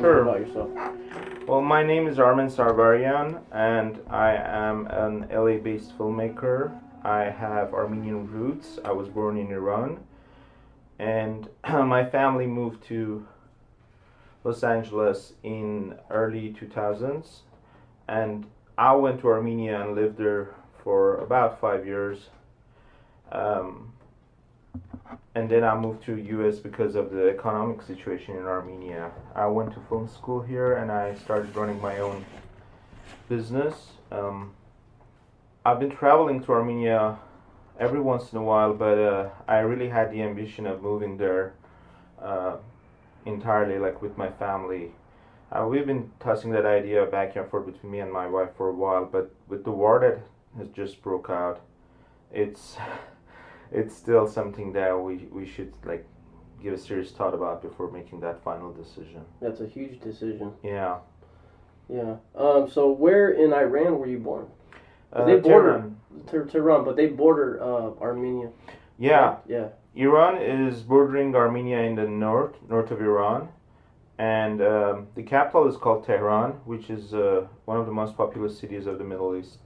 Sure. about yourself? Well, my name is Armen Sarvar, and I am an LA-based filmmaker. I have Armenian roots. I was born in Iran, and my family moved to Los Angeles in early 2000s, and I went to Armenia and lived there for about 5 years. And then I moved to US because of the economic situation in Armenia. I went to film school here and I started running my own business. I've been traveling to Armenia every once in a while, but I really had the ambition of moving there entirely, like with my family. We've been tossing that idea back and forth between me and my wife for a while, but with the war that has just broke out, it's still something that we should like give a serious thought about before making that final decision. That's a huge decision. Yeah. Yeah. So where in Iran were you born? They border Tehran, but they border Armenia. Yeah. Right? Yeah. Iran is bordering Armenia in the north of Iran, and the capital is called Tehran, which is one of the most populous cities of the Middle East.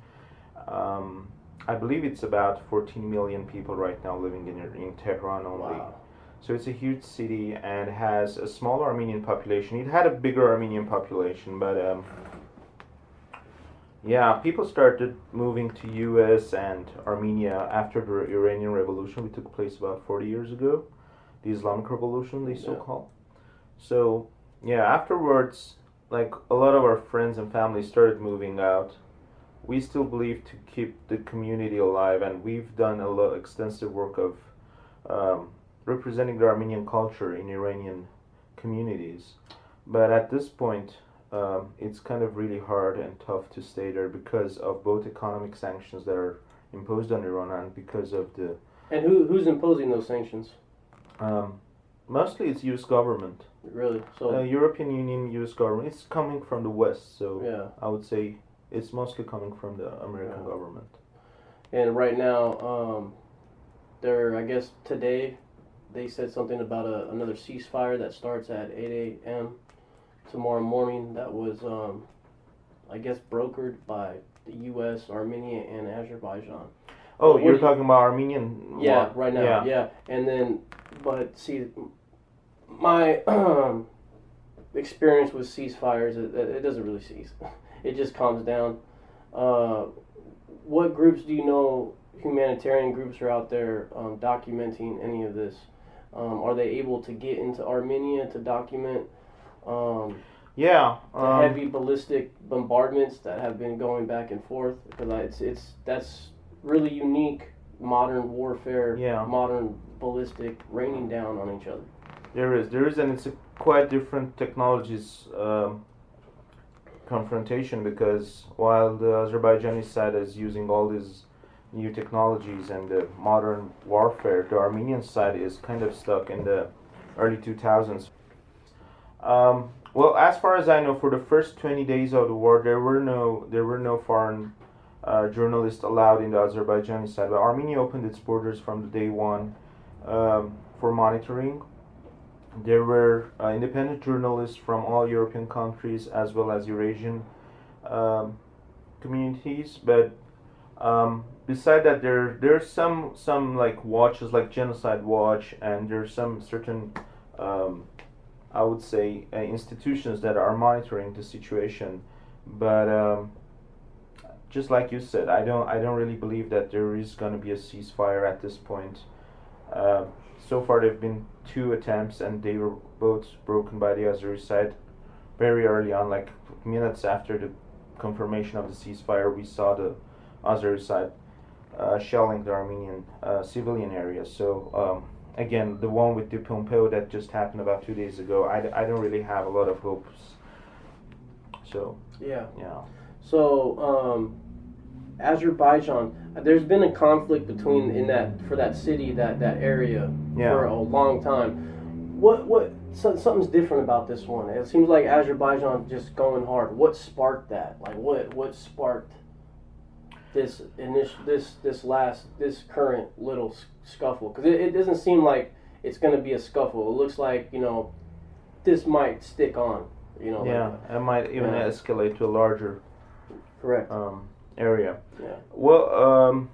I believe it's about 14 million people right now living in Tehran only. Wow. So it's a huge city and has a small Armenian population. It had a bigger Armenian population, but yeah, people started moving to US and Armenia after the Iranian Revolution, which took place about 40 years ago. The Islamic Revolution, they so call. So yeah, afterwards, like a lot of our friends and family started moving out. We still believe to keep the community alive, and we've done extensive work of representing the Armenian culture in Iranian communities. But at this point, it's kind of really hard and tough to stay there because of both economic sanctions that are imposed on Iran and because of the... And who's imposing those sanctions? Mostly it's U.S. government. Really? So European Union, U.S. government. It's coming from the West, so yeah. I would say it's mostly coming from the American government. And right now, I guess today, they said something about another ceasefire that starts at 8 a.m. tomorrow morning. That was, I guess, brokered by the U.S., Armenia, and Azerbaijan. Oh, you're talking about Armenian? Yeah, right now, yeah. And then, but see, my experience with ceasefires, it doesn't really cease. It just calms down. What groups do you know, humanitarian groups, are out there documenting any of this? Are they able to get into Armenia to document the heavy ballistic bombardments that have been going back and forth? Because that's really unique modern warfare, modern ballistic raining down on each other. There is, and it's a quite different technologies confrontation, because while the Azerbaijani side is using all these new technologies and the modern warfare, the Armenian side is kind of stuck in the early 2000s. Well, as far as I know, for the first 20 days of the war, there were no foreign journalists allowed in the Azerbaijani side. But Armenia opened its borders from the day one for monitoring. There were independent journalists from all European countries as well as Eurasian communities. But beside that, there's some like watches, like Genocide Watch, and there's some certain I would say institutions that are monitoring the situation. But just like you said, I don't really believe that there is going to be a ceasefire at this point. So far, there have been 2 attempts, and they were both broken by the Azeri side very early on, like minutes after the confirmation of the ceasefire. We saw the Azeri side shelling the Armenian civilian areas. So again, the one with the Pompeo that just happened about 2 days ago, I don't really have a lot of hopes. So yeah. So Azerbaijan, there's been a conflict for that city, that area for a long time. Something's different about this one. It seems like Azerbaijan just going hard. What sparked that? Like what sparked this current little scuffle? Because it doesn't seem like it's going to be a scuffle. It looks like this might stick on. Yeah, it might even escalate to a larger. Correct. Area. Yeah. Well,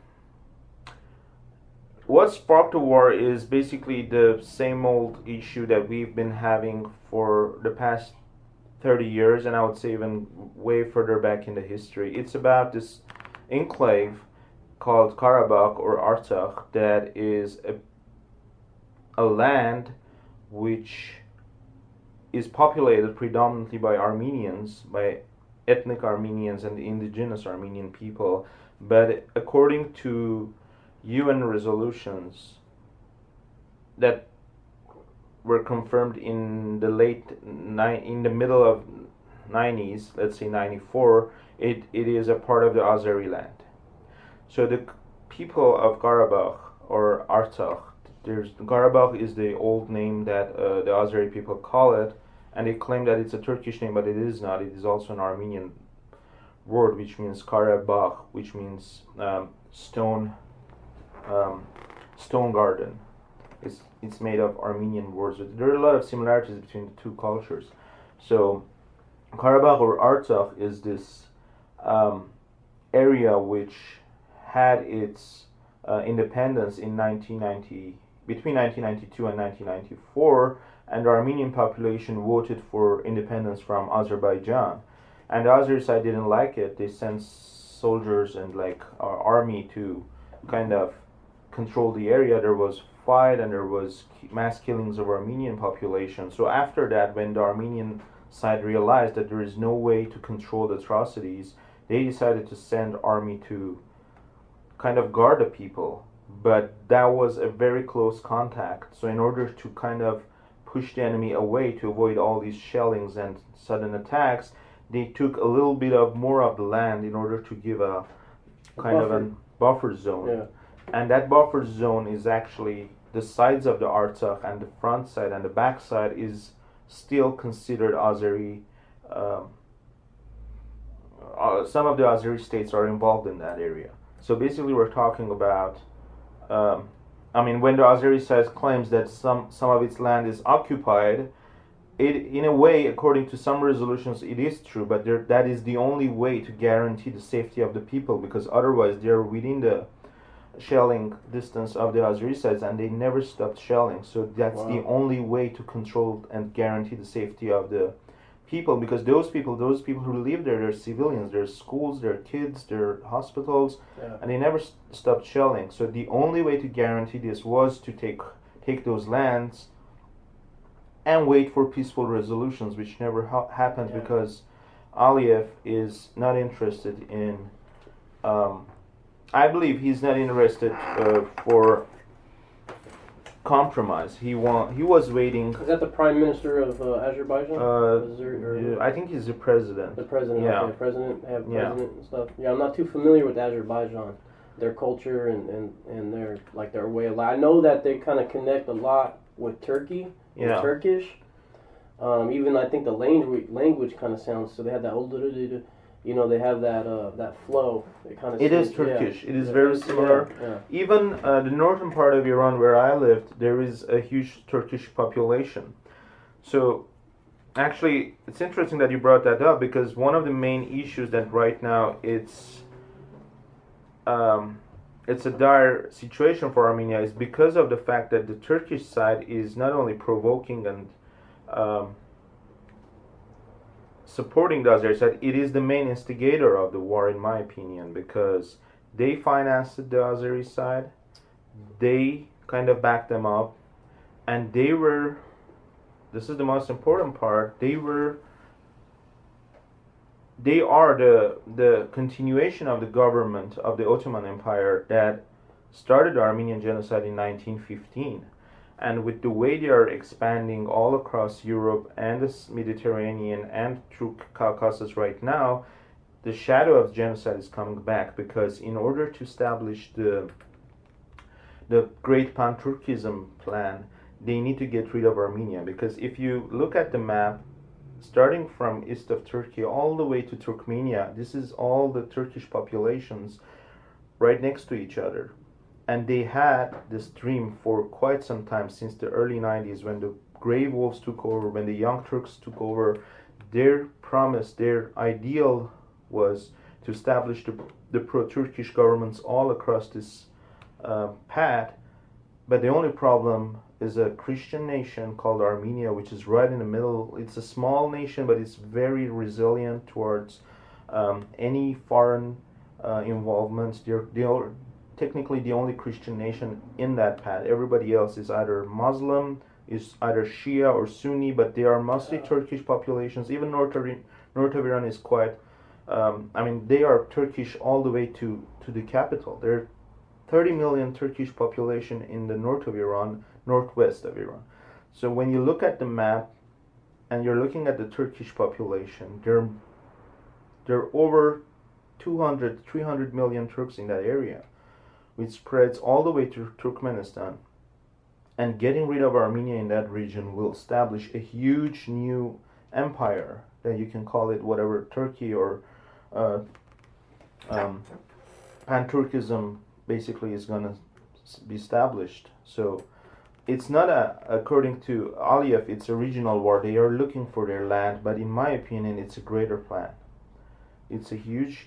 what sparked the war is basically the same old issue that we've been having for the past 30 years, and I would say even way further back in the history. It's about this enclave called Karabakh or Artsakh that is a land which is populated predominantly by Armenians, by ethnic Armenians and the indigenous Armenian people, but according to UN resolutions that were confirmed in the middle of 90s, let's say 94, it is a part of the Azeri land. So the people of Karabakh or Artsakh, Karabakh is the old name that the Azeri people call it, and they claim that it's a Turkish name, but it is not. It is also an Armenian word, which means Karabakh, which means stone garden. It's made of Armenian words. There are a lot of similarities between the two cultures. So Karabakh or Artsakh is this area which had its independence in between 1992 and 1994, and the Armenian population voted for independence from Azerbaijan. And the Azeri side didn't like it. They sent soldiers and army to kind of control the area. There was fight and there was mass killings of Armenian population. So after that, when the Armenian side realized that there is no way to control the atrocities, they decided to send army to kind of guard the people. But that was a very close contact. So in order to kind of push the enemy away, to avoid all these shellings and sudden attacks, they took a little bit more of the land in order to give a kind of a buffer zone. Yeah. And that buffer zone is actually the sides of the Artsakh, and the front side and the back side is still considered Azeri. Some of the Azeri states are involved in that area. So basically we're talking about when the Azeri side claims that some of its land is occupied, in a way, according to some resolutions, it is true, but that is the only way to guarantee the safety of the people, because otherwise they're within the shelling distance of the Azeri sides, and they never stopped shelling. So that's the only way to control and guarantee the safety of the people, because those people who live there, they're civilians, there's schools, there are kids, there are hospitals, and they never stopped shelling. So the only way to guarantee this was to take those lands and wait for peaceful resolutions, which never happened because Aliyev is not interested in. I believe he's not interested for compromise. He was waiting. Is that the Prime Minister of Azerbaijan? I think he's the president. The president. Yeah. Okay, president and stuff. Yeah, I'm not too familiar with Azerbaijan, their culture and their way of life. I know that they kind of connect a lot with Turkey. Yeah. Turkish. Even I think the language kind of sounds. So they have that old. They have that flow. It is Turkish. Yeah. It is very similar. Yeah. Even the northern part of Iran, where I lived, there is a huge Turkish population. So, actually, it's interesting that you brought that up, because one of the main issues that right now it's a dire situation for Armenia is because of the fact that the Turkish side is not only provoking and supporting the Azeri side, it is the main instigator of the war, in my opinion, because they financed the Azeri side, they kind of backed them up, and this is the most important part, they are the continuation of the government of the Ottoman Empire that started the Armenian genocide in 1915. And with the way they are expanding all across Europe and the Mediterranean and through Caucasus right now, the shadow of genocide is coming back, because in order to establish the Great Pan-Turkism plan, they need to get rid of Armenia. Because if you look at the map, starting from east of Turkey all the way to Turkmenia, this is all the Turkish populations right next to each other. And they had this dream for quite some time, since the early 90s, when the Grey Wolves took over, when the Young Turks took over. their promise, their ideal was to establish the pro-Turkish governments all across this path. But the only problem is a Christian nation called Armenia, which is right in the middle. It's a small nation, but it's very resilient towards any foreign involvement. They are technically the only Christian nation in that path. Everybody else is either Muslim, is either Shia or Sunni, but they are mostly Turkish populations. Even North of Iran is quite, they are Turkish all the way to the capital. There are 30 million Turkish population in the north of Iran, northwest of Iran. So when you look at the map and you're looking at the Turkish population, there are over 200, 300 million Turks in that area, which spreads all the way to Turkmenistan. And getting rid of Armenia in that region will establish a huge new empire that you can call it whatever, Turkey or Pan-Turkism basically is going to be established. So it's not according to Aliyev, it's a regional war. They are looking for their land, but in my opinion, it's a greater plan. It's a huge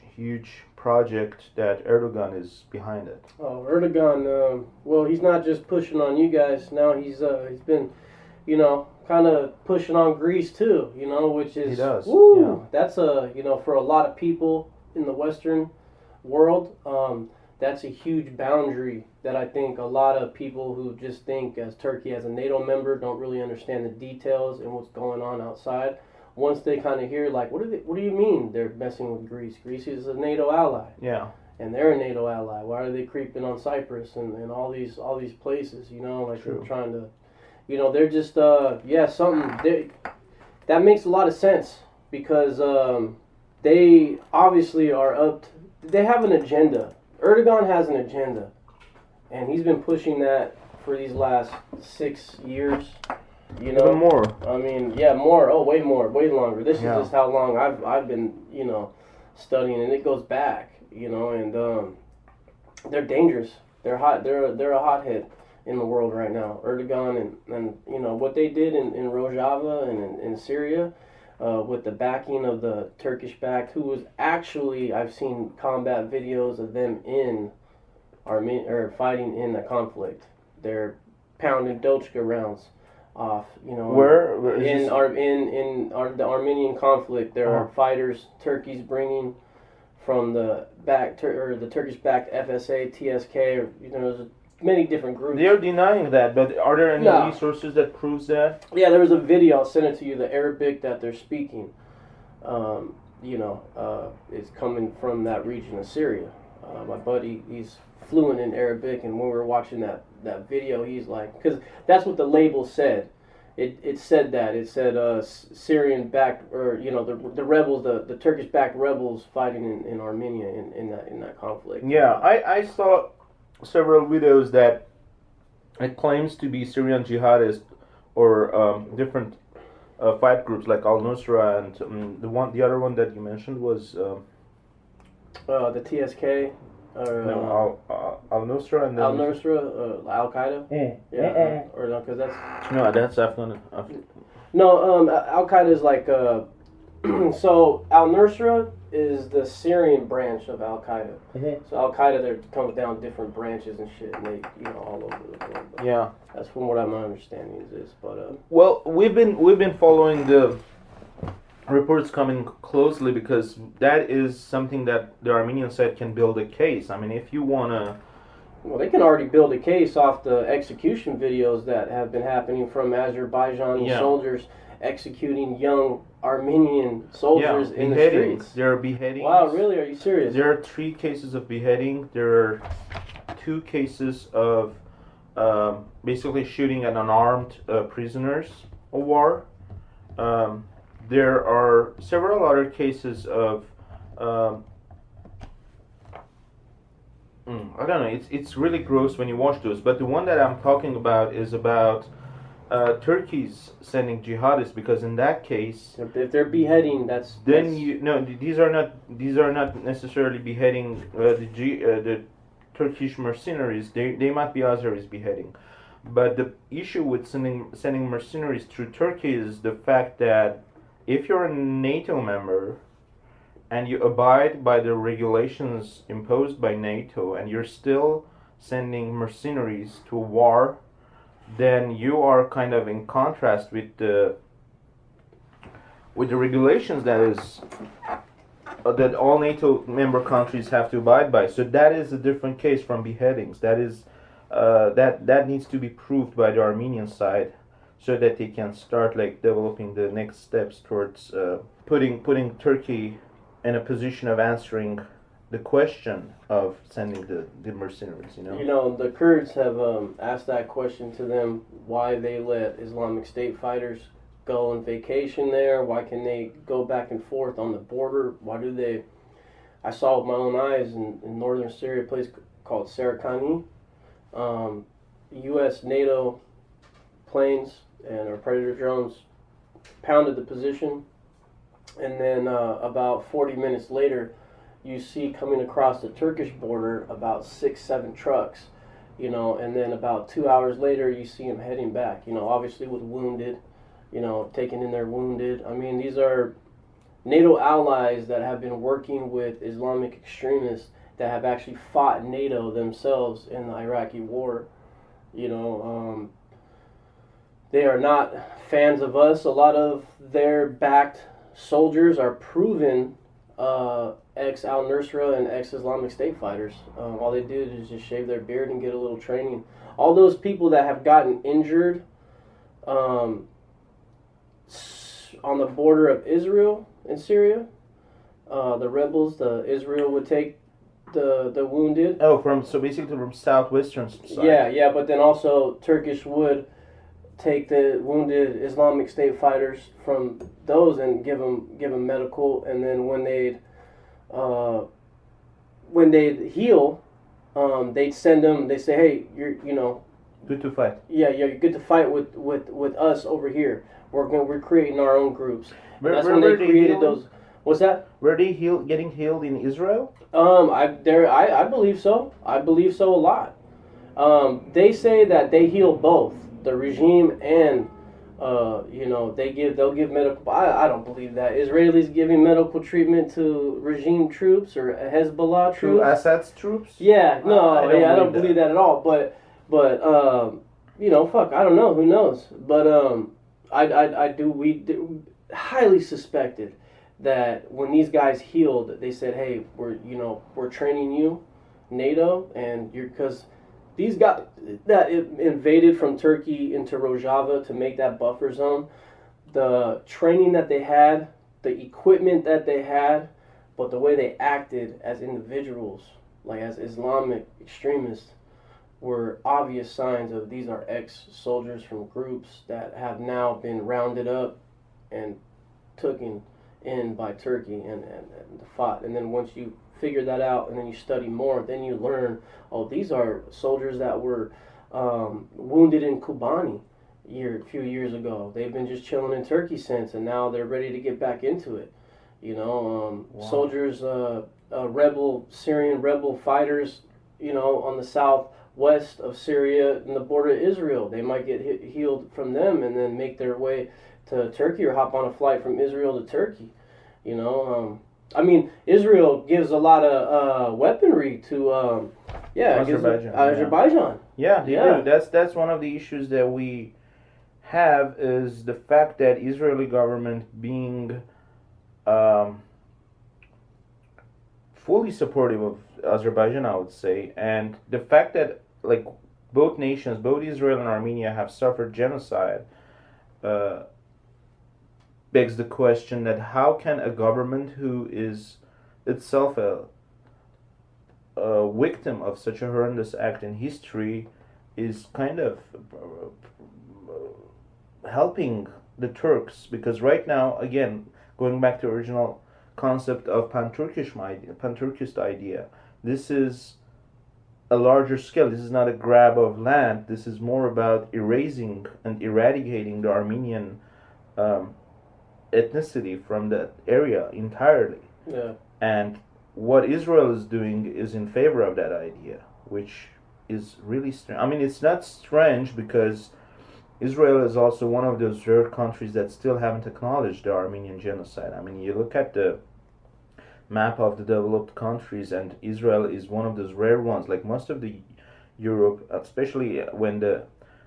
project that Erdogan is behind it. Oh, Erdogan, well, he's not just pushing on you guys. Now he's been, kind of pushing on Greece too, which is, he does. Woo, yeah. That's for a lot of people in the Western world, that's a huge boundary that I think a lot of people who just think as Turkey as a NATO member don't really understand the details and what's going on outside. Once they kind of hear, like, what do you mean they're messing with Greece? Greece is a NATO ally. Yeah. And they're a NATO ally. Why are they creeping on Cyprus and all these places, like True. They're trying to, they're just, something, that makes a lot of sense because they obviously are they have an agenda. Erdogan has an agenda, and he's been pushing that for these last 6 years. Even more. I mean, yeah, more. Oh, way more, way longer. This is just how long I've been, studying, and it goes back, and they're dangerous. They're hot. They're a hothead in the world right now. Erdogan and what they did in Rojava and in Syria. With the backing of the Turkish-backed, who was actually, I've seen combat videos of them in Armenia or fighting in the conflict. They're pounding Dochka rounds off. Where in the Armenian Conflict, there are fighters Turkey's bringing from the Turkish-backed FSA, TSK. There's many different groups. They're denying that, but are there any resources that proves that? Yeah, there was a video. I'll send it to you. The Arabic that they're speaking, is coming from that region of Syria. My buddy, he's fluent in Arabic, and when we were watching that video, he's like, because that's what the label said. It said that. It said Syrian-backed, or the rebels, the Turkish-backed rebels fighting in Armenia in that conflict. Yeah, I saw several videos that it claims to be Syrian jihadists or different fight groups like Al-Nusra, and the other one that you mentioned was the TSK. Al-Nusra and then Al-Nusra, Al-Qaeda. Yeah, or no, because that's Afghan. No, Al-Qaeda is like so Al-Nusra is the Syrian branch of Al-Qaeda. Mm-hmm. So Al-Qaeda, there comes down different branches and shit, and they, all over the world. But yeah. That's from what my understanding is. But well, we've been following the reports coming closely because that is something that the Armenian side can build a case. I mean, if you wanna. Well, they can already build a case off the execution videos that have been happening from Azerbaijani soldiers executing young Armenian soldiers in the streets. There are beheadings. Wow, really? Are you serious? There are 3 cases of beheading. There are 2 cases of basically shooting at unarmed prisoners of war. There are several other cases of I don't know. It's really gross when you watch those. But the one that I'm talking about is about Turkey's sending jihadists, because in that case, if they're beheading, these are not necessarily beheading the Turkish mercenaries. They might be Azeris beheading, but the issue with sending mercenaries through Turkey is the fact that if you're a NATO member and you abide by the regulations imposed by NATO and you're still sending mercenaries to a war, then you are kind of in contrast with the regulations that all NATO member countries have to abide by. So that is a different case from beheadings. That is that needs to be proved by the Armenian side, so that they can start like developing the next steps towards putting Turkey in a position of answering the question of sending the mercenaries. The Kurds have asked that question to them, why they let Islamic State fighters go on vacation there. Why can they go back and forth on the border? Why do they? I saw with my own eyes in northern Syria, a place called Sarakani. U.S. NATO planes or Predator drones pounded the position, and then about 40 minutes later, you see coming across the Turkish border about 6-7 trucks, and then about 2 hours later, you see them heading back, obviously with wounded, taking in their wounded. I mean, these are NATO allies that have been working with Islamic extremists that have actually fought NATO themselves in the Iraqi war. They are not fans of us. A lot of their backed soldiers are proven ex-al-Nusra and ex-Islamic State fighters. All they did is just shave their beard and get a little training. All those people that have gotten injured on the border of Israel and Syria, the rebels, Israel would take the wounded. So basically from southwestern side. Yeah, but then also Turkish would take the wounded Islamic State fighters from those and give them medical, and then when they'd heal, they'd send them. They say, hey, you're good to fight. Yeah, you're good to fight with us over here. We're creating our own groups. That's when they created those. What's that? Were they getting healed in Israel? I believe so. I believe so a lot. They say that they heal both the regime and they'll give medical. I don't believe that. Israelis giving medical treatment to regime troops or Hezbollah troops. To Assad's troops? Yeah, no, I don't believe that at all. But fuck, I don't know. Who knows? But we highly suspected that when these guys healed, they said, hey, we're training you, NATO, and because these guys that invaded from Turkey into Rojava to make that buffer zone, the training that they had, the equipment that they had, but the way they acted as individuals, like as Islamic extremists, were obvious signs of these are ex-soldiers from groups that have now been rounded up and taken in by Turkey and fought. And then once you figure that out and then you study more, then you learn, these are soldiers that were wounded in Kobani a few years ago. They've been just chilling in Turkey since, and now they're ready to get back into it. Wow. Soldiers, Syrian rebel fighters, on the southwest of Syria and the border of Israel. They might get healed from them and then make their way to Turkey or hop on a flight from Israel to Turkey. Israel gives a lot of weaponry to Azerbaijan. Yeah, they do. That's one of the issues that we have, is the fact that Israeli government being fully supportive of Azerbaijan, I would say, and the fact that like both nations, both Israel and Armenia, have suffered genocide, begs the question that how can a government who is itself a victim of such a horrendous act in history is kind of helping the Turks? Because right now, again, going back to the original concept of pan-Turkist idea, this is a larger scale. This is not a grab of land. This is more about erasing and eradicating the Armenian ethnicity from that area entirely. Yeah. And what Israel is doing is in favor of that idea, which is really strange. I mean, it's not strange because Israel is also one of those rare countries that still haven't acknowledged the Armenian genocide. I mean, you look at the map of the developed countries, and Israel is one of those rare ones. Like most of the Europe, especially when the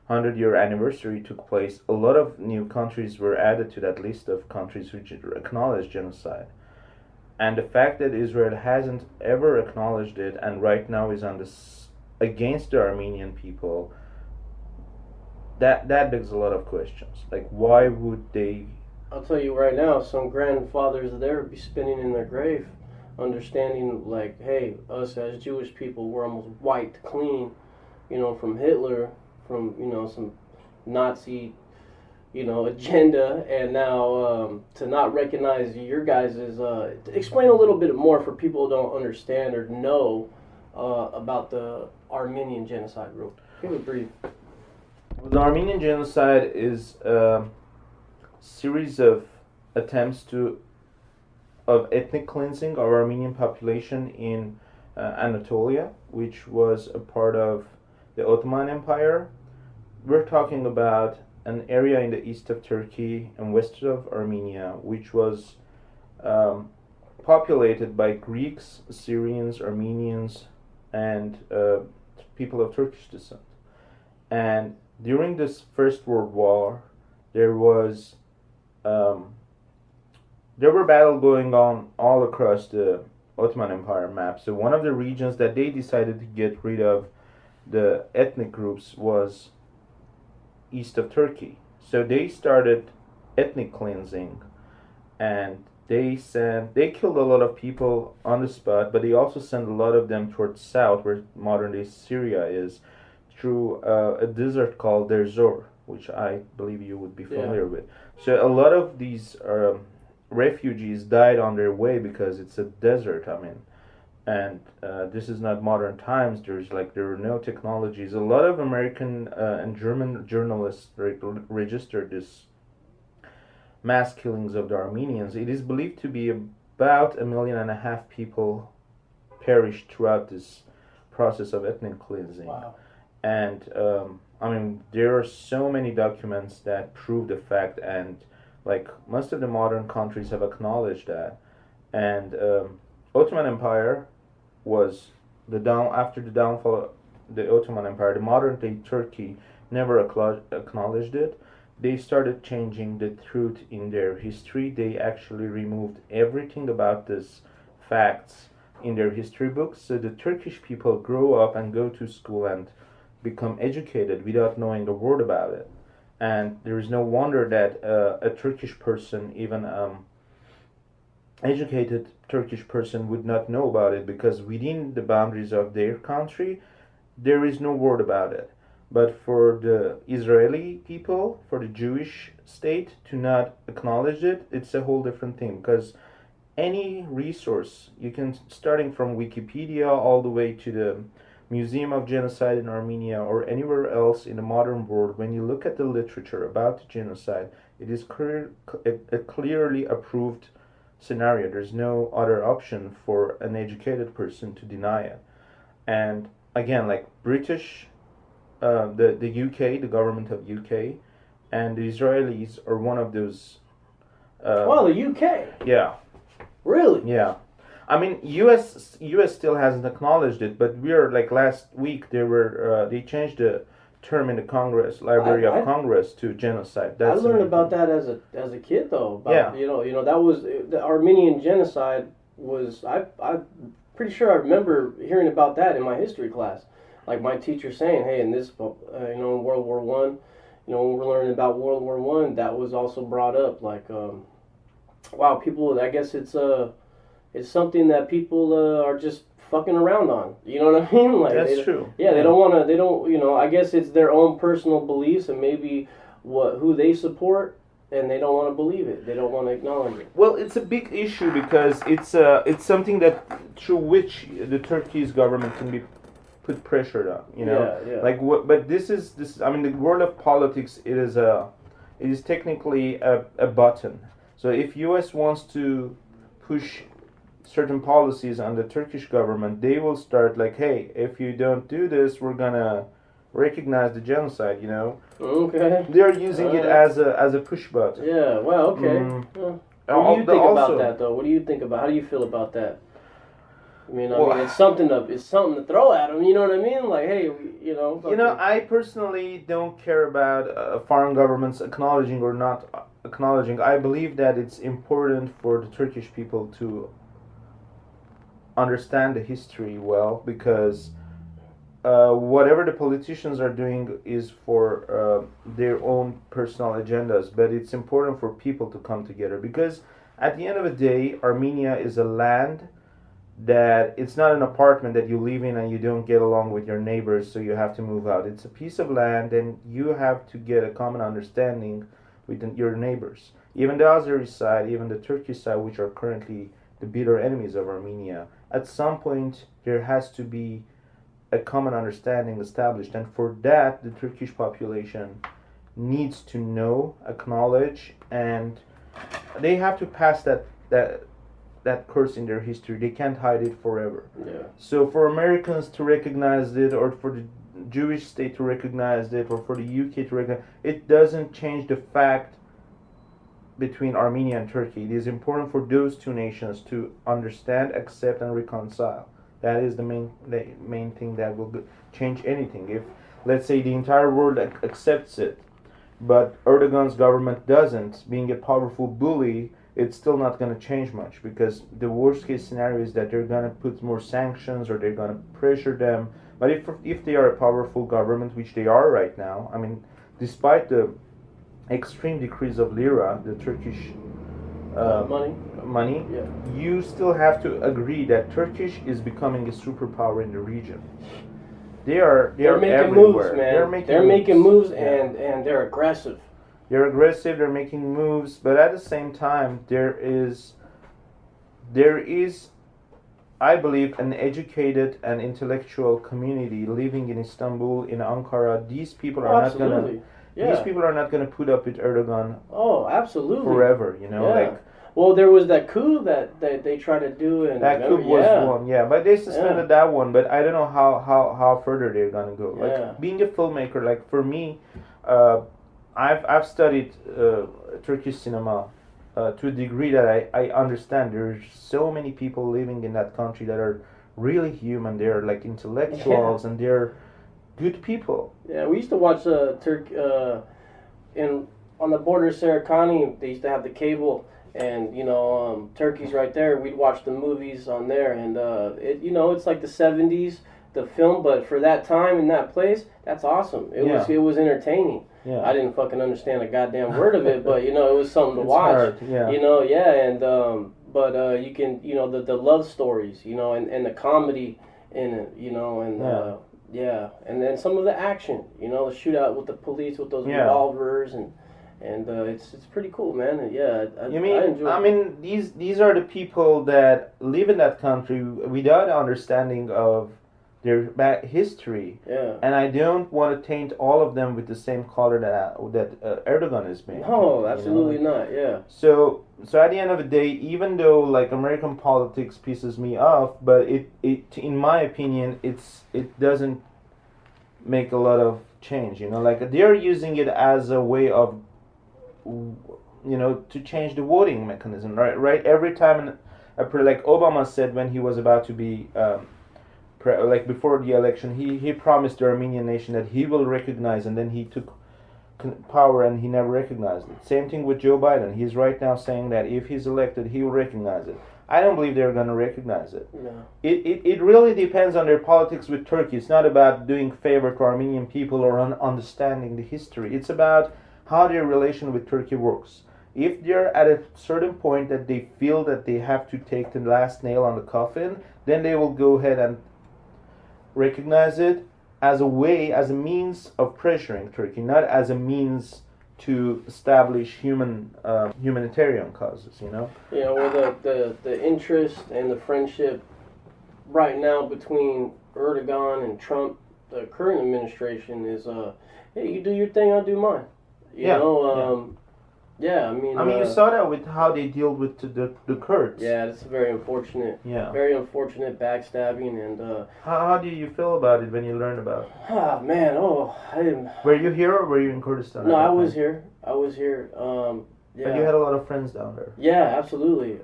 100-year anniversary took place, a lot of new countries were added to that list of countries which acknowledge genocide. And the fact that Israel hasn't ever acknowledged it and right now is on this against the Armenian people, that begs a lot of questions. Like, why would they? I'll tell you right now, some grandfathers there would be spinning in their grave, understanding like, hey, us as Jewish people, we're almost wiped clean, from Hitler, from some Nazi, agenda, and now to not recognize your guys' explain a little bit more for people who don't understand or know about the Armenian genocide group. Give it brief. The Armenian genocide is a series of attempts of ethnic cleansing of Armenian population in Anatolia, which was a part of the Ottoman Empire. We're talking about an area in the east of Turkey and west of Armenia, which was populated by Greeks, Syrians, Armenians, and people of Turkish descent. And during this First World War, there were battles going on all across the Ottoman Empire map. So one of the regions that they decided to get rid of the ethnic groups was east of Turkey. So they started ethnic cleansing, and they killed a lot of people on the spot, but they also sent a lot of them towards south, where modern day Syria is, through a desert called Deir Zor, which I believe you would be familiar with. So a lot of these refugees died on their way because it's a desert. I mean, and this is not modern times. There are no technologies. A lot of American and German journalists registered this mass killings of the Armenians. It is believed to be about 1.5 million people perished throughout this process of ethnic cleansing. Wow. And there are so many documents that prove the fact, and like most of the modern countries have acknowledged that. And Ottoman Empire was after the downfall of the Ottoman Empire, the modern day Turkey never acknowledged it. They started changing the truth in their history. They actually removed everything about these facts in their history books. So the Turkish people grow up and go to school and become educated without knowing a word about it. And there is no wonder that a Turkish person, even educated Turkish person, would not know about it, because within the boundaries of their country, there is no word about it. But for the Israeli people, for the Jewish state to not acknowledge it, it's a whole different thing. Because any resource, you can, starting from Wikipedia all the way to the Museum of Genocide in Armenia or anywhere else in the modern world, when you look at the literature about the genocide, it is a clearly approved scenario. There's no other option for an educated person to deny it. And again, like British, the UK, the government of UK, and the Israelis are one of those. The UK. Yeah. Really? Yeah. I mean, US still hasn't acknowledged it, but last week they changed the term in the Library of Congress to genocide. I learned about that as a kid though. That was the Armenian genocide was I'm pretty sure I remember hearing about that in my history class. Like my teacher saying, hey, in this in World War One, when we're learning about World War One, that was also brought up. Like, wow, people. I guess it's something that people are just fucking around on. You know what I mean? Like that's true. Yeah, they don't want to. They don't. I guess it's their own personal beliefs and maybe who they support, and they don't want to believe it. They don't want to acknowledge it. Well, it's a big issue because it's something that through which the Turkey's government can be put pressure on. Yeah. Like what? But this is. I mean, the world of politics. It is technically a button. So if U.S. wants to push certain policies on the Turkish government, they will start like, hey, if you don't do this, we're gonna recognize the genocide. You know. Okay. They're using it as a push button. Yeah. Well. Okay. What do you think about that, though? What do you think about? How do you feel about that? I mean, it's something to throw at them. You know what I mean? Like, hey, you know. You know, I personally don't care about foreign governments acknowledging or not acknowledging. I believe that it's important for the Turkish people to understand the history well, because whatever the politicians are doing is for their own personal agendas, but it's important for people to come together, because at the end of the day, Armenia is a land that it's not an apartment that you live in and you don't get along with your neighbors, so you have to move out. It's a piece of land, and you have to get a common understanding with your neighbors. Even the Azeri side, even the Turkish side, which are currently the bitter enemies of Armenia, at some point there has to be a common understanding established, and for that the Turkish population needs to know, acknowledge, and they have to pass that course in their history. They can't hide it forever. Yeah. So for Americans to recognize it, or for the Jewish state to recognize it, or for the UK to recognize it, doesn't change the fact between Armenia and Turkey. It is important for those two nations to understand, accept, and reconcile. That is the main thing that will change anything. If, let's say, the entire world accepts it, but Erdogan's government doesn't, being a powerful bully, it's still not going to change much, because the worst case scenario is that they're going to put more sanctions, or they're going to pressure them. But if they are a powerful government, which they are right now, I mean, despite the extreme decrease of lira, the Turkish money, yeah, you still have to agree that Turkish is becoming a superpower in the region. They're making everywhere. Moves, man. They're making moves, and they're aggressive. They're aggressive. They're making moves, but at the same time, there is, I believe, an educated and intellectual community living in Istanbul, in Ankara. These people are not gonna. Yeah. These people are not going to put up with Erdogan. Oh, absolutely. Forever, you know, like. Well, there was that coup that they tried to do, and that coup was one, but they suspended that one. But I don't know how further they're going to go. Like being a filmmaker, like for me, I've studied Turkish cinema to a degree that I understand. There's so many people living in that country that are really human. They're like intellectuals, and they're good people. Yeah, we used to watch on the border of Sarıkani. They used to have the cable, and Turkey's right there. We'd watch the movies on there, and it's like the 70s, the film, but for that time in that place, that's awesome. It was entertaining. Yeah. I didn't fucking understand a goddamn word of it, but it was something to watch. Hard, yeah. But you can the love stories, and the comedy in it, and then some of the action, the shootout with the police with those revolvers, and it's pretty cool, man. And I mean, these are the people that live in that country without understanding of their history. Yeah. And I don't want to taint all of them with the same color that Erdogan is making. No, absolutely not. Yeah. So at the end of the day, even though like American politics pisses me off, but it in my opinion it doesn't make a lot of change. Like they're using it as a way of to change the voting mechanism. Right. Every time, like Obama said when he was about to be like before the election, he promised the Armenian nation that he will recognize, and then he took power and he never recognized it. Same thing with Joe Biden. He's right now saying that if he's elected, he will recognize it. I don't believe they're going to recognize it. No. It really depends on their politics with Turkey. It's not about doing favor to Armenian people or understanding the history. It's about how their relation with Turkey works. If they're at a certain point that they feel that they have to take the last nail on the coffin, then they will go ahead and recognize it as a means of pressuring Turkey, not as a means to establish humanitarian causes. Where the interest and the friendship right now between Erdogan and Trump, the current administration, is hey, you do your thing, I'll do mine. Yeah, I mean, you saw that with how they deal with the Kurds. Yeah, it's very unfortunate. Yeah. Very unfortunate backstabbing and. How do you feel about it when you learn about it? Ah, man, Were you here or were you in Kurdistan? No, I was here. Yeah. But you had a lot of friends down there. Yeah, absolutely.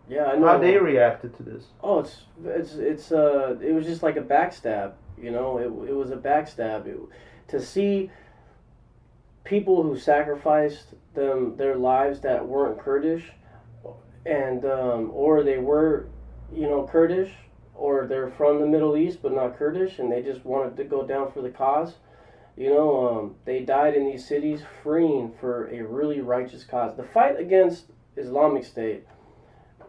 Yeah, I know. How they reacted to this? Oh, it was just like a backstab. You know, it was a backstab. To see people who sacrificed their lives that weren't Kurdish, and or they were, Kurdish, or they're from the Middle East but not Kurdish, and they just wanted to go down for the cause. They died in these cities freeing for a really righteous cause. The fight against Islamic State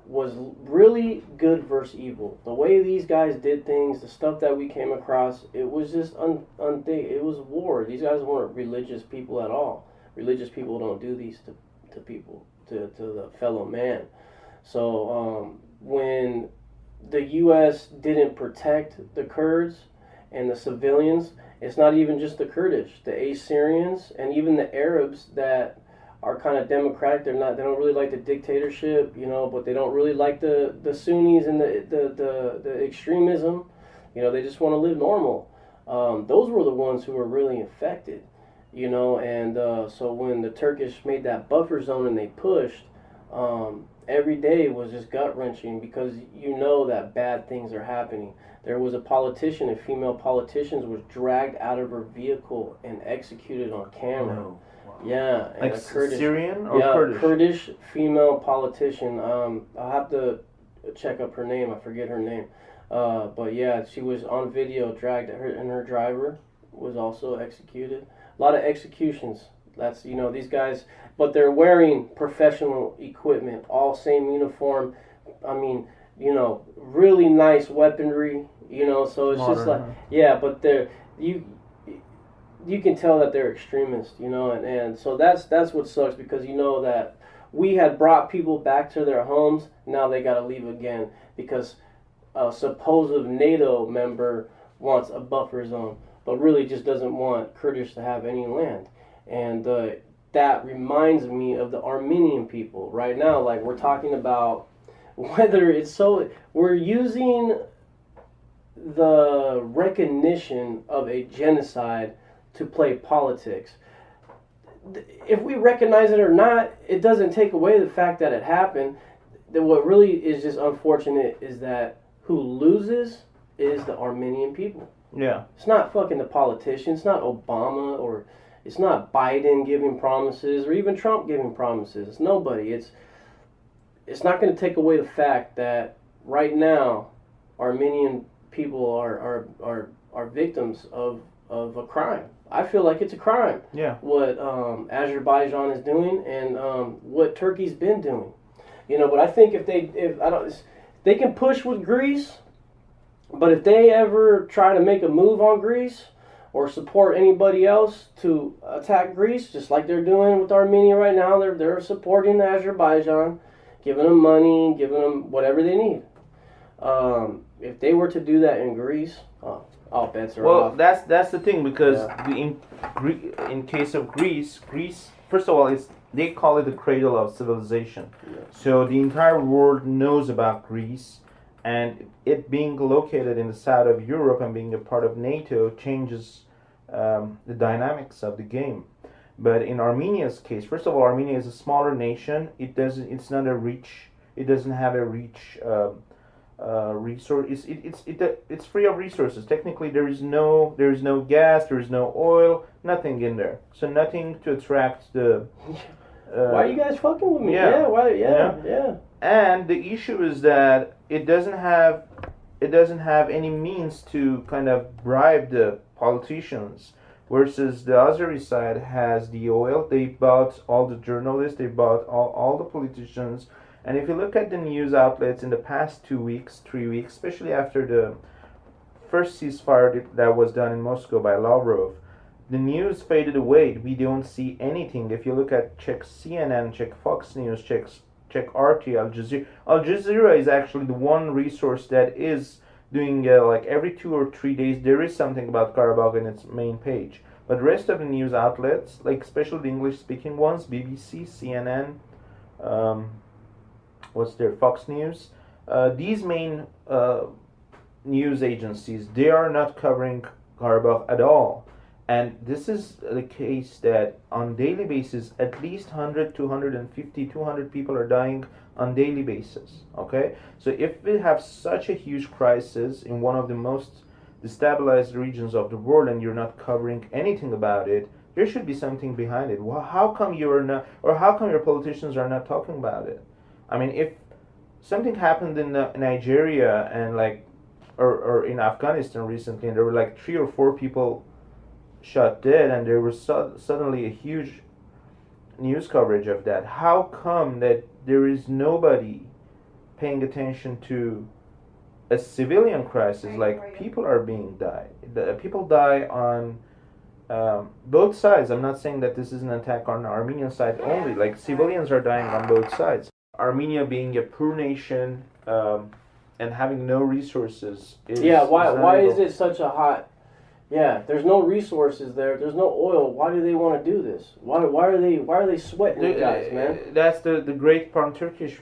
was really good versus evil. The way these guys did things, the stuff that we came across, it was just it was war. These guys weren't religious people at all. Religious people don't do these to people, to the fellow man. So when the U.S. didn't protect the Kurds and the civilians, it's not even just the Kurdish, the Assyrians, and even the Arabs that are kind of democratic. They don't really like the dictatorship, but they don't really like the Sunnis and the extremism. They just want to live normal. Those were the ones who were really infected, and so when the Turkish made that buffer zone and they pushed, every day was just gut-wrenching because that bad things are happening. There was a politician, a female politician, was dragged out of her vehicle and executed on camera. No. Wow. Yeah, and like a Kurdish, Syrian or Kurdish? Kurdish female politician. I'll have to check up her name. I forget her name. But yeah, she was on video dragged. And her driver was also executed. A lot of executions. That's these guys, but they're wearing professional equipment, all same uniform. I mean, really nice weaponry. So it's modern, just like but they're you can tell that they're extremists, and so that's what sucks because that we had brought people back to their homes. Now they got to leave again because a supposed NATO member wants a buffer zone, but really just doesn't want Kurdish to have any land. And that reminds me of the Armenian people right now. Like we're talking about whether we're using the recognition of a genocide to play politics. If we recognize it or not, it doesn't take away the fact that it happened. Then what really is just unfortunate is that who loses is the Armenian people. Yeah. It's not fucking the politicians. It's not Obama or it's not Biden giving promises or even Trump giving promises. It's nobody. It's not going to take away the fact that right now Armenian people are victims of a crime. I feel like it's a crime. Yeah. What Azerbaijan is doing and what Turkey's been doing. But I think if they can push with Greece, but if they ever try to make a move on Greece or support anybody else to attack Greece, just like they're doing with Armenia right now, they're supporting Azerbaijan, giving them money, giving them whatever they need. If they were to do that in Greece, all bets are off. Well, that's the thing because in case of Greece, first of all, they call it the cradle of civilization. Yeah. So the entire world knows about Greece, and it being located in the south of Europe and being a part of NATO changes the dynamics of the game. But in Armenia's case, first of all, Armenia is a smaller nation. It doesn't have a rich resource. It's free of resources. Technically, there is no gas, there is no oil, nothing in there. So nothing to attract the. Why are you guys fucking with me? Yeah. Why? Yeah. And the issue is that it doesn't have any means to kind of bribe the politicians. Versus the Azeri side has the oil. They bought all the journalists. They bought all the politicians. And if you look at the news outlets in the past 2 weeks, 3 weeks, especially after the first ceasefire that was done in Moscow by Lavrov, the news faded away. We don't see anything. If you look at check CNN, check Fox News, check RT, Al Jazeera. Al Jazeera is actually the one resource that is doing like every 2 or 3 days there is something about Karabakh in its main page. But rest of the news outlets, like especially the English-speaking ones, BBC, CNN, Fox News, these main news agencies, they are not covering Karabakh at all. And this is the case that on daily basis, at least 100, 250, 200 people are dying on daily basis. Okay? So if we have such a huge crisis in one of the most destabilized regions of the world and you're not covering anything about it, there should be something behind it. Well, how come you're not, or how come your politicians are not talking about it? I mean, if something happened in Nigeria and or in Afghanistan recently, and there were 3 or 4 people shot dead, and there was suddenly a huge news coverage of that. How come that there is nobody paying attention to a civilian crisis? People are being died. People die on both sides. I'm not saying that this is an attack on the Armenian side only. Civilians are dying on both sides. Armenia being a poor nation and having no resources why is it such a hot... Yeah, there's no resources there. There's no oil. Why do they want to do this? Why are they sweating you guys, man? That's the great pan-Turkish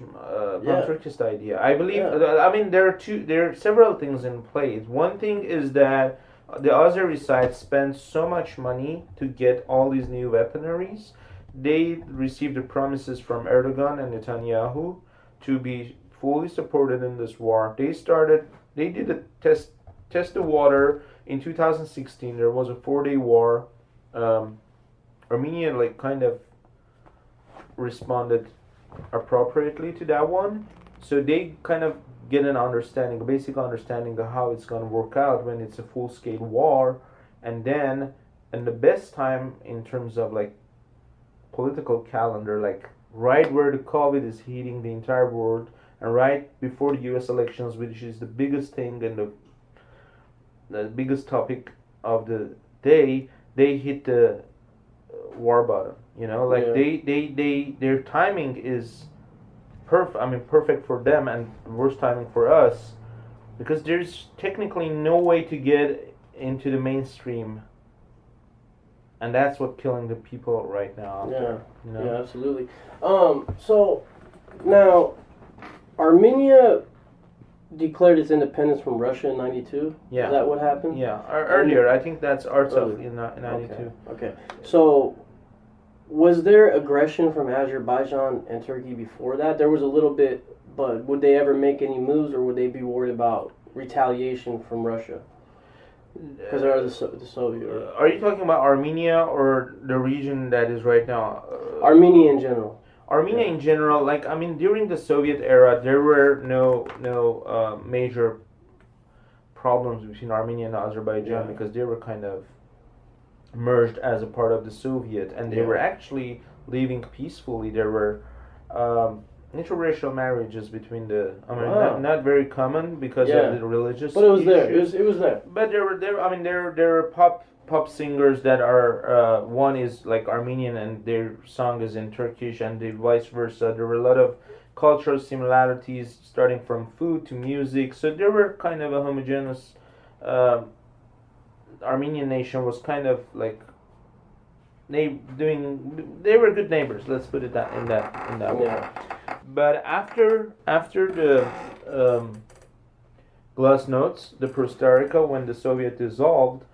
idea. I believe. I mean, there are several things in play. One thing is that the Azeri side spends so much money to get all these new weaponaries. They received the promises from Erdogan and Netanyahu to be fully supported in this war. They did a test the water. In 2016, there was a 4-day war. Armenia kind of responded appropriately to that one. So they kind of get a basic understanding of how it's going to work out when it's a full-scale war. And then, in the best time in terms of political calendar, right where the COVID is hitting the entire world, and right before the U.S. elections, which is the biggest thing and the biggest topic of the day, they hit the war bottom. Their timing is perfect for them, and worst timing for us, because there's technically no way to get into the mainstream, and that's what's killing the people right now. Yeah, absolutely. So now Armenia declared its independence from Russia in 92? Yeah. Is that what happened? Yeah, earlier. I think that's Artsakh in 92. Okay. So, was there aggression from Azerbaijan and Turkey before that? There was a little bit, but would they ever make any moves, or would they be worried about retaliation from Russia? Because they're the Soviet. Are you talking about Armenia or the region that is right now? Armenia in general. Armenia in general, during the Soviet era, there were no major problems between Armenia and Azerbaijan because they were kind of merged as a part of the Soviet, and they were actually living peacefully. There were interracial marriages between not very common because of the religious. But it was issues. there. It was there. But there were pop singers that are one is Armenian and their song is in Turkish, and the vice versa. There were a lot of cultural similarities starting from food to music, so there were kind of a homogeneous Armenian nation was kind of they were good neighbors, let's put it in that way. But after the Glasnost, the Perestroika, when the Soviet dissolved,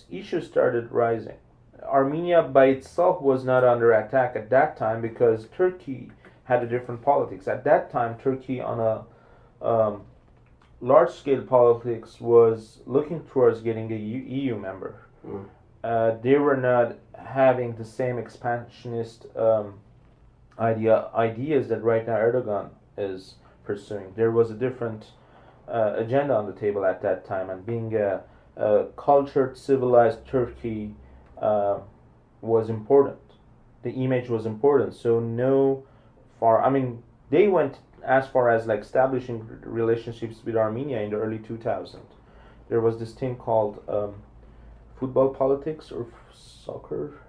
issues started rising. Armenia by itself was not under attack at that time because Turkey had a different politics. At that time, Turkey on a large-scale politics was looking towards getting a EU member. They were not having the same expansionist ideas that right now Erdogan is pursuing. There was a different agenda on the table at that time, and being a cultured, civilized Turkey was important. The image was important. So they went as far as establishing relationships with Armenia in the early 2000s. There was this thing called football politics or soccer.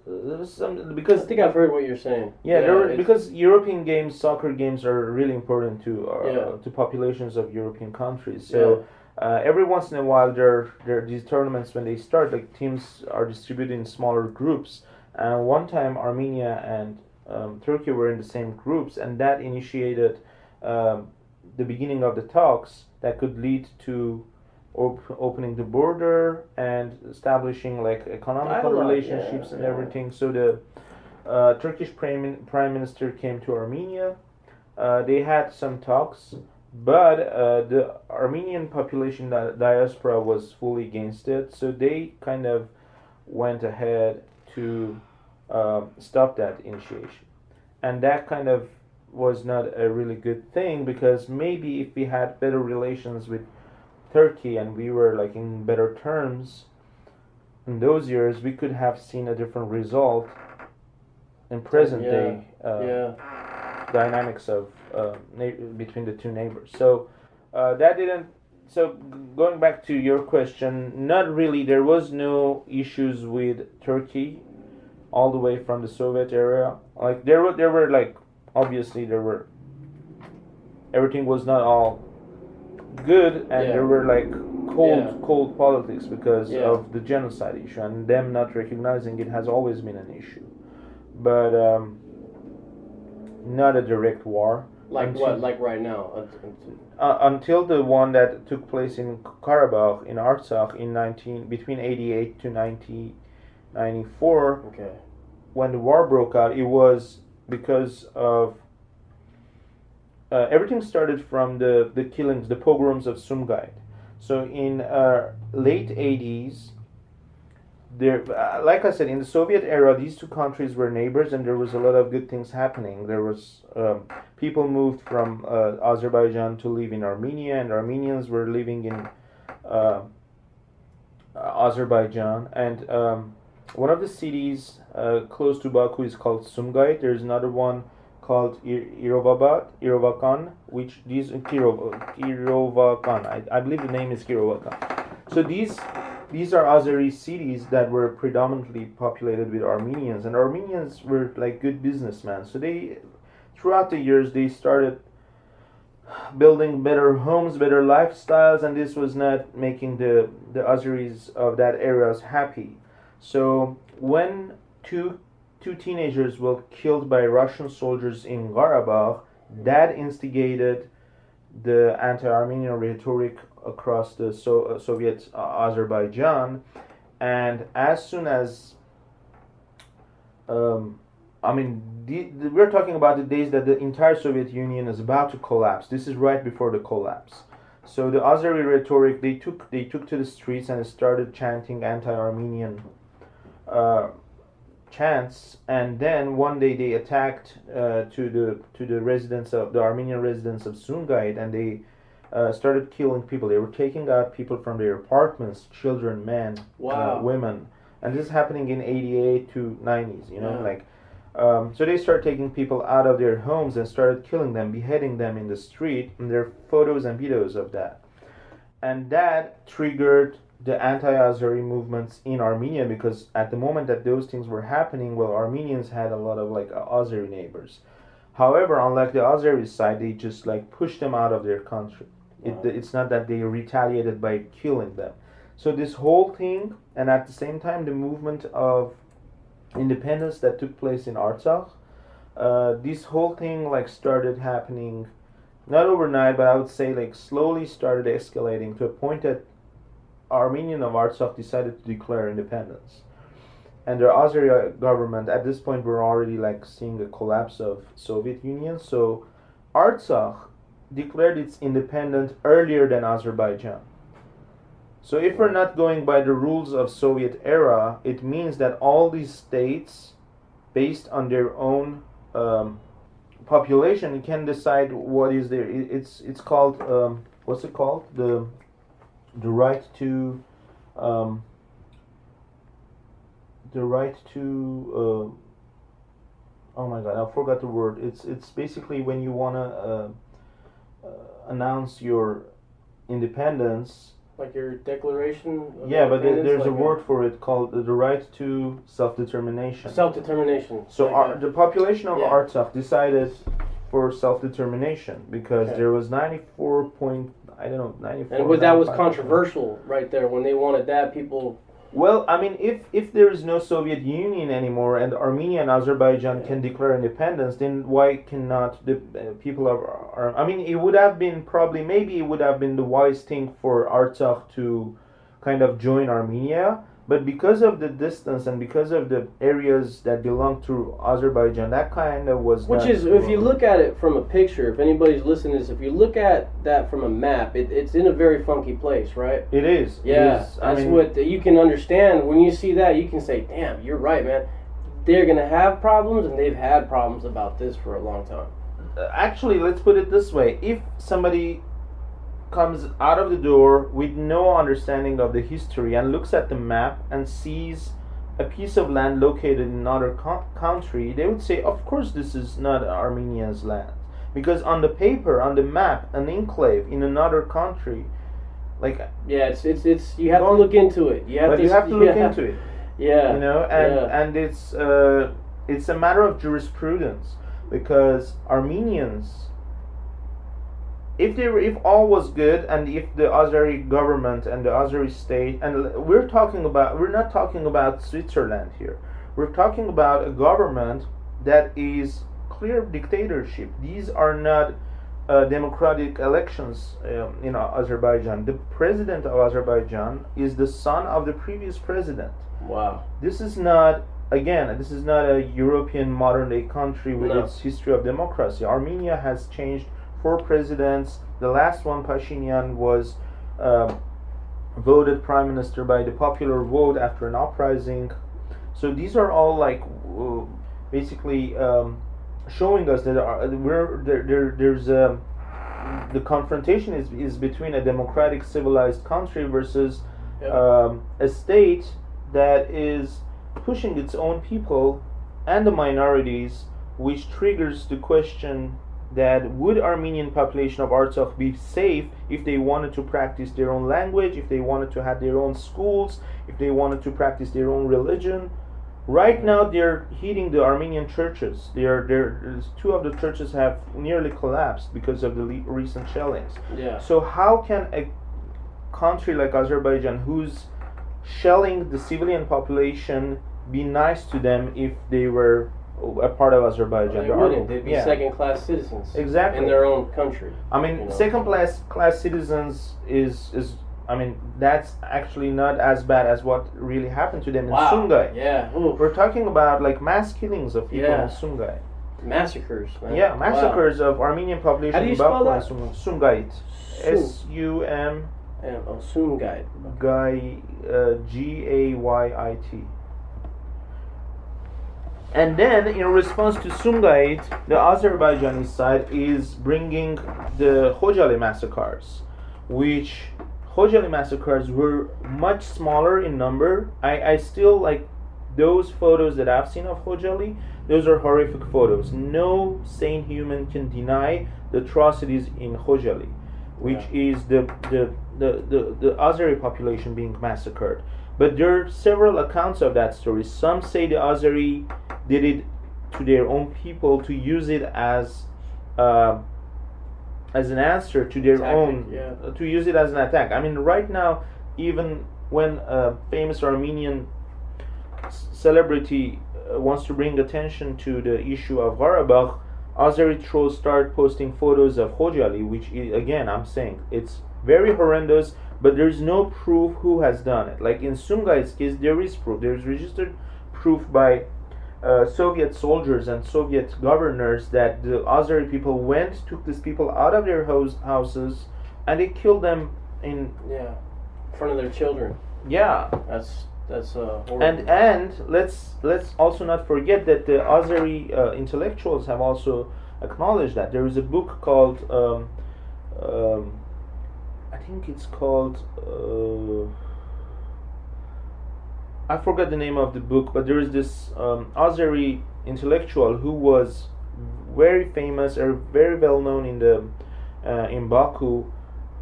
Because I think I've heard what you're saying. Because European games, soccer games are really important to populations of European countries. So every once in a while, there are these tournaments when they start. Like teams are distributed in smaller groups. And one time, Armenia and Turkey were in the same groups, and that initiated the beginning of the talks that could lead to opening the border and establishing like economical relationships and everything. So the Turkish prime minister came to Armenia. They had some talks, but the Armenian population diaspora was fully against it. So they kind of went ahead to stop that initiation, and that kind of was not a really good thing, because maybe if we had better relations with Turkey and we were like in better terms in those years, we could have seen a different result in present day dynamics of between the two neighbors. So that didn't. So going back to your question, not really. There was no issues with Turkey all the way from the Soviet era. Like there were like, obviously there were, everything was not all good, and there were like cold politics because of the genocide issue, and them not recognizing it has always been an issue, but not a direct war. Like what? Like right now? Until the one that took place in Karabakh, in Artsakh, between 88 to 1994. Okay. When the war broke out, it was because of everything started from the killings, the pogroms of Sumgait. So in late 80s, there, like I said, in the Soviet era, these two countries were neighbors, and there was a lot of good things happening. There was people moved from Azerbaijan to live in Armenia, and Armenians were living in Azerbaijan. And one of the cities close to Baku is called Sumgait. There's another one called Kirovakan, which these Kirovakan. I believe the name is Kirovakan. So these are Azeri cities that were predominantly populated with Armenians, and Armenians were like good businessmen. So they, throughout the years, they started building better homes, better lifestyles, and this was not making the Azeris of that area happy. So when two teenagers were killed by Russian soldiers in Karabakh, that instigated the anti-Armenian rhetoric across the Soviet Azerbaijan. And as soon as we're talking about the days that the entire Soviet Union is about to collapse. This is right before the collapse. So the Azeri rhetoric, they took to the streets and started chanting anti-Armenian chants, and then one day they attacked to the residents of the Armenian residents of Sumgait, and they started killing people. They were taking out people from their apartments, children, men, women, and this is happening in 88 to 90s. So they started taking people out of their homes and started killing them, beheading them in the street, and there are photos and videos of that, and that triggered the anti-Azeri movements in Armenia, because at the moment that those things were happening, well, Armenians had a lot of like Azeri neighbors. However, unlike the Azeri side, they just like pushed them out of their country. It's not that they retaliated by killing them. So this whole thing, and at the same time, the movement of independence that took place in Artsakh, this whole thing like started happening, not overnight, but I would say like slowly started escalating to a point that Armenian of Artsakh decided to declare independence, and the Azeri government at this point were already like seeing a collapse of Soviet Union. So Artsakh declared its independence earlier than Azerbaijan. So if we're not going by the rules of Soviet era, it means that all these states, based on their own population, can decide what is there. It's called what's it called? The right to oh my god, I forgot the word. It's basically when you wanna announce your independence. Like your declaration? Yeah, but there's a word for it called the right to self-determination. Self-determination. So the population of Artsakh decided for self-determination because there was 94 point, I don't know, 94. And that was controversial right there when they wanted that. People. Well, I mean, if there is no Soviet Union anymore and Armenia and Azerbaijan can declare independence, then why cannot the people of I mean, it would have been maybe it would have been the wise thing for Artsakh to kind of join Armenia. But because of the distance and because of the areas that belong to Azerbaijan, that kind of was. Which is, if you look at it from a picture, if anybody's listening to this, if you look at that from a map, it's in a very funky place, right? It is. Yeah, that's what you can understand. When you see that, you can say, damn, you're right, man. They're going to have problems, and they've had problems about this for a long time. Actually, let's put it this way. If somebody comes out of the door with no understanding of the history and looks at the map and sees a piece of land located in another country, they would say, of course this is not Armenia's land. Because on the paper, on the map, an enclave in another country, like... Yeah, it's you have to look into it. You have to look into it. Yeah. You know, and it's a matter of jurisprudence, because Armenians, if all was good, and if the Azeri government and the Azeri state, and we're not talking about Switzerland here. We're talking about a government that is clear dictatorship. These are not democratic elections in Azerbaijan. The president of Azerbaijan is the son of the previous president. Wow. This is not a European modern day country with its history of democracy. Armenia has changed 4 presidents. The last one, Pashinyan, was voted prime minister by the popular vote after an uprising. So these are all like basically showing us that there's the confrontation is between a democratic civilized country versus a state that is pushing its own people and the minorities, which triggers the question that would Armenian population of Artsakh be safe if they wanted to practice their own language, if they wanted to have their own schools, if they wanted to practice their own religion. Right now they're hitting the Armenian churches. 2 of the churches have nearly collapsed because of the recent shellings. Yeah. So how can a country like Azerbaijan, who's shelling the civilian population, be nice to them if they were a part of Azerbaijan? Well, they wouldn't. They'd be second-class citizens. Exactly. In their own country. I mean, second-class citizens is I mean, that's actually not as bad as what really happened to them in Sumgay. Yeah. Ooh. We're talking about like mass killings of people in Sumgay. Massacres, man. Yeah, massacres of Armenian population. How do you spell that? Sumgait. S-U-M. Sumgait. Guy, G-A-Y-I-T. And then, in response to Sumgait, the Azerbaijani side is bringing the Khojali massacres, which Khojali massacres were much smaller in number. I still like those photos that I've seen of Khojali. Those are horrific photos. No sane human can deny the atrocities in Khojali, which is the Azeri population being massacred. But there are several accounts of that story. Some say the Azeri did it to their own people to use it as an answer to their to use it as an attack. I mean, right now, even when a famous Armenian celebrity wants to bring attention to the issue of Karabakh, Azeri trolls start posting photos of Khojali, which is, again, I'm saying it's very horrendous, but there's no proof who has done it. Like in Sumgait's case, there is proof. There's registered proof by Soviet soldiers and Soviet governors that the Azeri people took these people out of their houses, and they killed them in front of their children. Yeah, that's horrible. And let's also not forget that the Azeri intellectuals have also acknowledged that. There is a book called I think it's called I forgot the name of the book, but there is this Azeri intellectual who was very famous or very well known in Baku,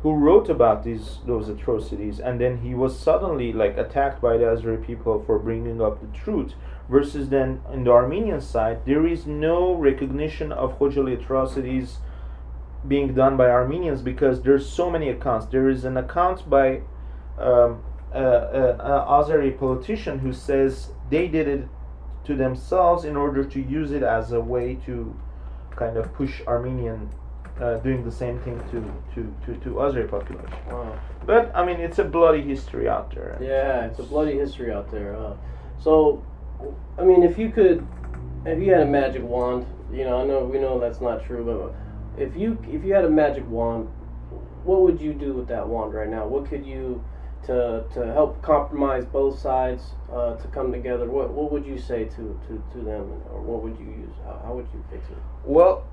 who wrote about those atrocities, and then he was suddenly like attacked by the Azeri people for bringing up the truth. Versus then in the Armenian side, there is no recognition of Khojali atrocities being done by Armenians, because there's so many accounts. There is an account by Azeri politician who says they did it to themselves in order to use it as a way to kind of push Armenian doing the same thing to Azeri population. Wow. But I mean, it's a bloody history out there. Yeah, it's a bloody history out there. So, I mean, if you had a magic wand, we know that's not true, but if you had a magic wand, what would you do with that wand right now? What could you to help compromise both sides to come together? What would you say to them, or what would you use? How would you fix it? Well,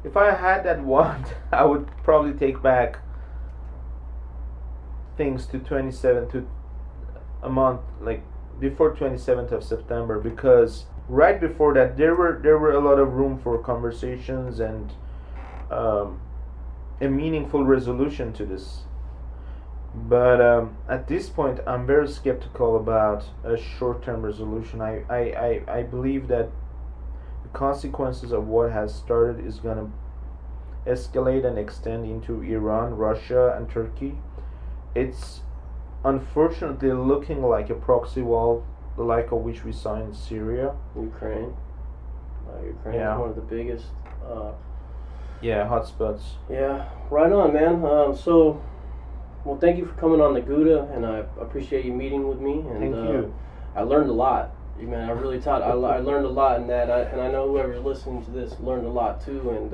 if I had that wand, I would probably take back things to a month, like before 27th of September, because right before that there were a lot of room for conversations and a meaningful resolution to this. But at this point, I'm very skeptical about a short-term resolution. I believe that the consequences of what has started is going to escalate and extend into Iran, Russia, and Turkey. It's unfortunately looking like a proxy war, the like of which we saw in Syria. Ukraine is one of the biggest hotspots. Yeah, right on, man. Well, thank you for coming on the Gouda, and I appreciate you meeting with me. And, thank you. I learned a lot. Man, I really I learned a lot in that, and I know whoever's listening to this learned a lot too. And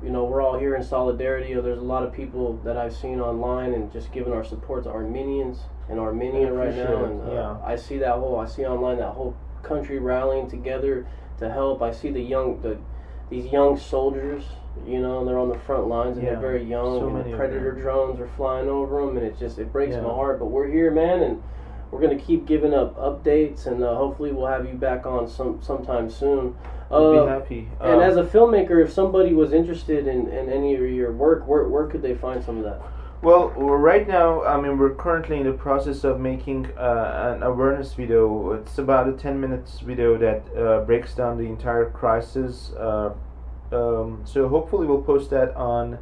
we're all here in solidarity. There's a lot of people that I've seen online and just giving our support to Armenians in Armenia right now. And I see online that whole country rallying together to help. I see these young soldiers, and they're on the front lines, and they're very young, so and the Predator drones are flying over them, and it breaks my heart. But we're here, man, and we're going to keep giving up updates, and hopefully we'll have you back on sometime soon. I'd be happy. And as a filmmaker, if somebody was interested in any of your work, where could they find some of that? Well, right now, I mean, we're currently in the process of making an awareness video. It's about a 10 minutes video that breaks down the entire crisis. So hopefully we'll post that on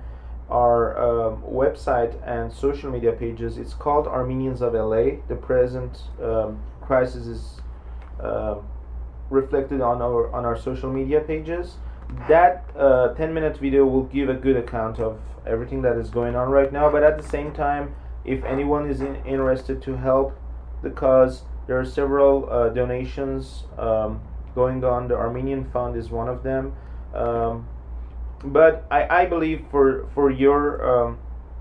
our website and social media pages. It's called Armenians of LA. The present crisis is reflected on our social media pages. That 10-minute video will give a good account of everything that is going on right now, but at the same time, if anyone is interested to help the cause, there are several donations going on. The Armenian Fund is one of them. But I believe for your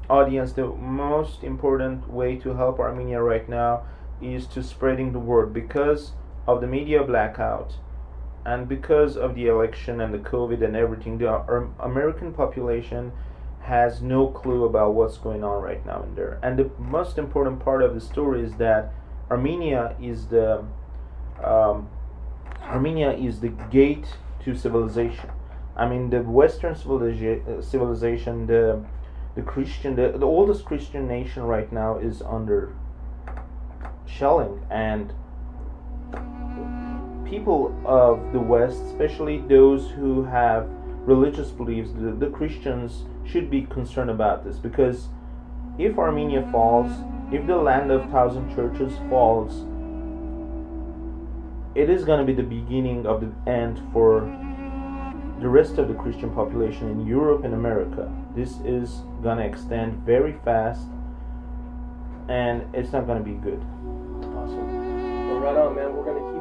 audience, the most important way to help Armenia right now is to spreading the word, because of the media blackout and because of the election and the COVID and everything. The American population has no clue about what's going on right now in there. And the most important part of the story is that Armenia is the gate to civilization. I mean, the Western civilization, the oldest Christian nation right now is under shelling, and people of the West, especially those who have religious beliefs, the Christians, should be concerned about this, because if Armenia falls, if the land of 1,000 churches falls, it is going to be the beginning of the end for the rest of the Christian population in Europe and America. This is going to extend very fast, and it's not going to be good. Awesome. Well, right on, man. We're going to keep